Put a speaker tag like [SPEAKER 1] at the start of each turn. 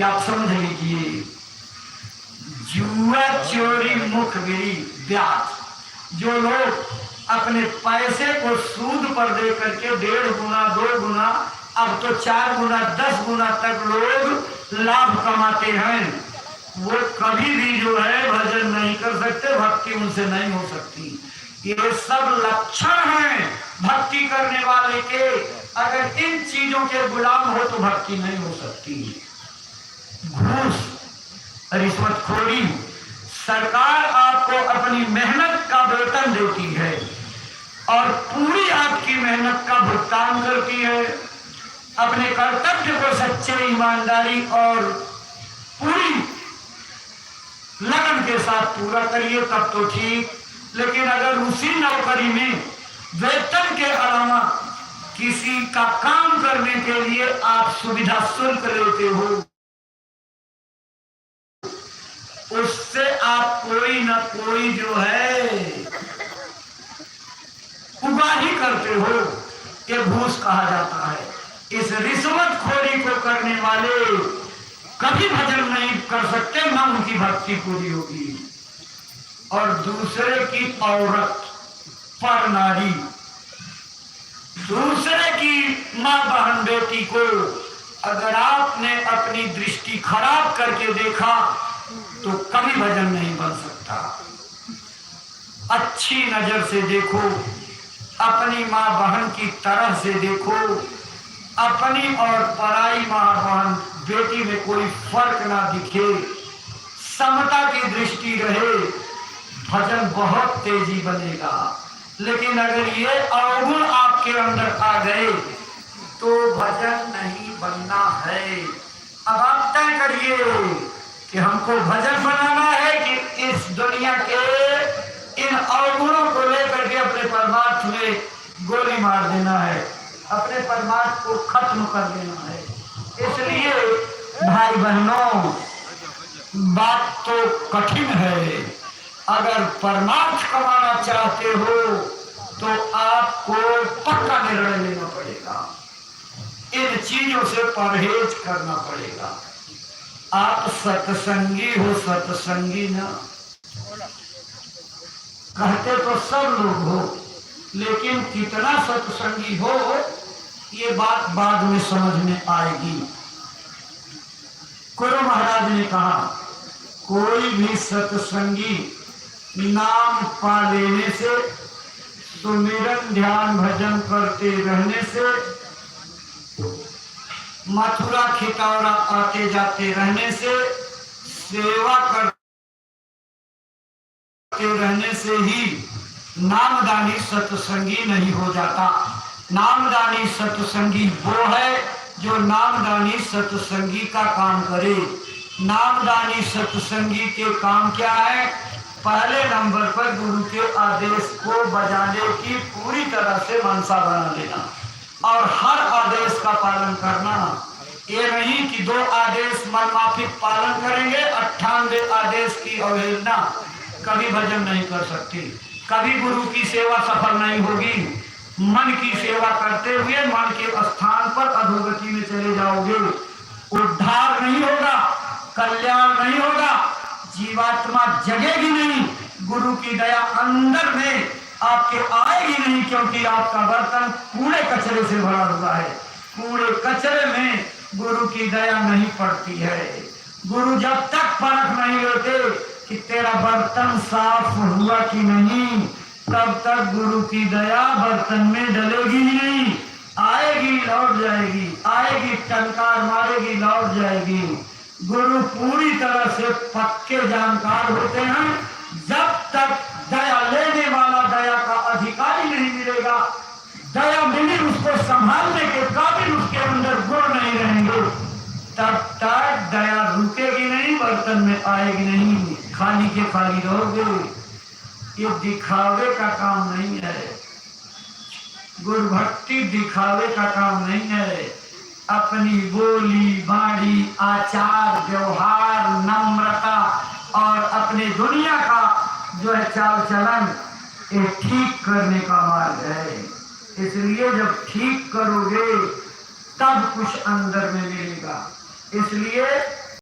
[SPEAKER 1] आप समझ लीजिए, जुआ, चोरी, मुखबिरी, ब्याज, जो लोग अपने पैसे को सूद पर दे करके 1.5 गुना 2 गुना अब तो 4 गुना 10 गुना तक लोग लाभ कमाते हैं, वो कभी भी जो है भजन नहीं कर सकते, भक्ति उनसे नहीं हो सकती। ये सब लक्षण हैं भक्ति करने वाले के। अगर इन चीजों के गुलाम हो तो भक्ति नहीं हो सकती। घूस, रिश्वतखोरी, सरकार आपको अपनी मेहनत का वेतन देती है और पूरी आपकी मेहनत का भुगतान करती है। अपने कर्तव्य को सच्चे, ईमानदारी और पूरी लगन के साथ पूरा करिए तब तो ठीक। लेकिन अगर उसी नौकरी में वेतन के अलावा किसी का काम करने के लिए आप सुविधा शुल्क लेते हो, उससे आप कोई न कोई जो है उगाही करते हो, ये घूस कहा जाता है। इस रिश्वतखोरी को करने वाले कभी भजन नहीं कर सकते, ना उनकी भक्ति पूरी होगी। और दूसरे की औरत, पर नारी, दूसरे की मां, बहन, बेटी को अगर आपने अपनी दृष्टि खराब करके देखा तो कभी भजन नहीं बन सकता। अच्छी नजर से देखो, अपनी मां बहन की तरह से देखो, अपनी और पराई मां बहन बेटी में कोई फर्क ना दिखे, समता की दृष्टि रहे, भजन बहुत तेजी बनेगा। लेकिन अगर ये अवगुण आपके अंदर आ गए तो भजन नहीं बनना है। अब आप तय करिए कि हमको भजन बनाना है कि इस दुनिया के इन अवगुणों को लेकर के अपने परमार्थ में गोली मार देना है, अपने परमार्थ को खत्म कर देना है। इसलिए भाई बहनों, बात तो कठिन है। अगर परमार्थ कमाना चाहते हो तो आपको पक्का निर्णय लेना पड़ेगा, इन चीजों से परहेज करना पड़ेगा। आप सत्संगी हो, सत्संगी ना कहते तो सब लोग हो, लेकिन कितना सत्संगी हो ये बात बाद में समझ में आएगी। गुरु महाराज ने कहा, कोई भी सत्संगी नाम पा लेने से, सुमिरन ध्यान भजन करते रहने से, मथुरा खितौरा आते जाते रहने से, सेवा करते रहने से ही नामदानी सत्संगी नहीं हो जाता। नामदानी सत्संगी वो है जो नामदानी सत्संगी का काम करे। नामदानी सत्संगी के काम क्या है? पहले नंबर पर गुरु के आदेश को बजाने की पूरी तरह से मनसा बना लेना और हर आदेश का पालन करना। ये नहीं कि 2 आदेश मनमाफिक पालन करेंगे, 98 आदेश की अवहेलना, कभी भजन नहीं कर सकती, कभी गुरु की सेवा सफल नहीं होगी। मन की सेवा करते हुए मन के स्थान पर अधोगति में चले जाओगे, उद्धार नहीं होगा, कल्याण नहीं होगा, जीवात्मा जगेगी नहीं, गुरु की दया अंदर में आपके आएगी नहीं, क्योंकि आपका बर्तन कूड़े कचरे से भरा हुआ है। कूड़े कचरे में गुरु की दया नहीं पड़ती है। गुरु जब तक परख नहीं लेते कि तेरा बर्तन साफ हुआ कि नहीं, तब तक गुरु की दया बर्तन में डलेगी ही नहीं। आएगी लौट जाएगी, आएगी टंकार मारेगी लौट जाएगी। गुरु पूरी तरह से पक्के जानकार होते हैं। जब तक दया लेने वाला दया का अधिकारी नहीं मिलेगा, दया मिली उसको संभालने के काबिल उसके अंदर गुण नहीं रहेंगे, तब तक दया रुकेगी नहीं, बर्तन में आएगी नहीं, खाली के खाली रहोगे। ये दिखावे का काम नहीं है, गुरु भक्ति दिखावे का काम नहीं है। अपनी बोली बाणी, आचार व्यवहार, नम्रता और अपने दुनिया का जो है चाल चलन, ये ठीक करने का मार्ग है। इसलिए जब ठीक करोगे तब कुछ अंदर में मिलेगा। इसलिए